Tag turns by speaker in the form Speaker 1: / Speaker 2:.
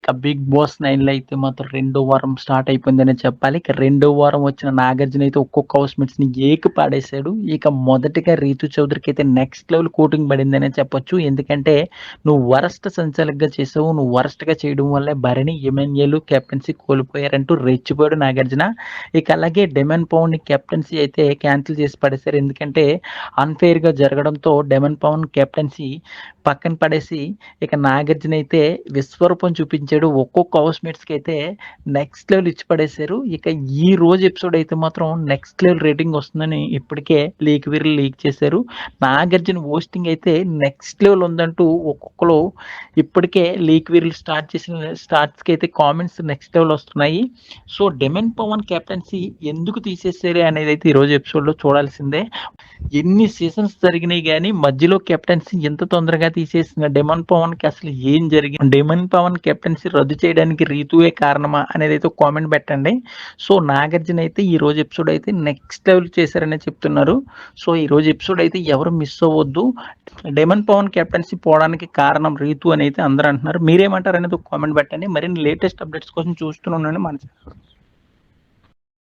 Speaker 1: Big boss 9లో అయితే మాత్రం రెండో వారం స్టార్ట్ అయిపోయిందనే చెప్పాలి. ఇక రెండో వారం వచ్చిన నాగార్జున అయితే ఒక్కొక్క హౌస్‌మేట్స్‌ని ఏకి పాడేశాడు. ఇక మొదటిగా రీతు చౌదరికి అయితే నెక్స్ట్ లెవెల్ కోటింగ్ పడిందనే చెప్పొచ్చు. ఎందుకంటే నువ్వు వరస్ట్ సంచాలకుగా చేసావు. నువ్వు వరస్ట్‌గా చేయడం వల్లే భరణి, ఎమాన్యూల్ కెప్టెన్సీ కోల్పోయారంటూ రెచ్చిపోయాడు నాగార్జున. ఇక అలాగే డెమన్ పవన్‌ని కెప్టెన్సీ అయితే క్యాన్సిల్ చేసి పడేశారు. ఎందుకంటే అన్‌ఫెయిర్‌గా జరగడంతో డెమన్ పవన్ కెప్టెన్సీ పక్కన పడేసి ఇక నాగార్జున అయితే విశ్వరూపం చూపించాడు. ఒక్కొక్క హౌస్‌మేట్స్‌కి అయితే నెక్స్ట్ లెవెల్ ఇచ్చి పడేశారు. ఇక ఈ రోజు ఎపిసోడ్ అయితే మాత్రం నెక్స్ట్ లెవెల్ రేటింగ్ వస్తుందని ఇప్పటికే లీక్ చేశారు. నాగార్జున హోస్టింగ్ అయితే నెక్స్ట్ లెవెల్ ఉందంటూ ఒక్కొక్కరు ఇప్పటికే వీర్లు స్టార్ట్స్‌కి అయితే కామెంట్స్ నెక్స్ట్ లెవెల్ వస్తున్నాయి. సో, డెమన్ పవన్ కెప్టెన్సీ ఎందుకు తీసేసారు అనేదైతే ఈరోజు ఎపిసోడ్‌లో చూడాల్సిందే. ఎన్ని సీజన్స్ జరిగినాయి గానీ మధ్యలో కెప్టెన్సీ ఎంత తొందరగా తీసేసిన డెమన్ పవన్‌కి అసలు ఏం జరిగింది? డెమన్ పవన్ కెప్టెన్సీ రద్దు చేయడానికి రీతువే కారణమా అనేదైతే ఒక కామెంట్ పెట్టండి. సో, నాగార్జున అయితే ఈరోజు ఎపిసోడ్ అయితే నెక్స్ట్ లెవెల్ చేశారనే చెప్తున్నారు. సో, ఈరోజు ఎపిసోడ్ అయితే ఎవరు మిస్ అవ్వద్దు. డెమన్ పవన్ కెప్టెన్సీ పోవడానికి కారణం రీతు అని అయితే అందరూ అంటున్నారు. మీరేమంటారు అనేది ఒక కామెంట్ పెట్టండి. మరిన్ని లేటెస్ట్ అప్డేట్స్ కోసం చూస్తూనే ఉండండి మన ఛానల్.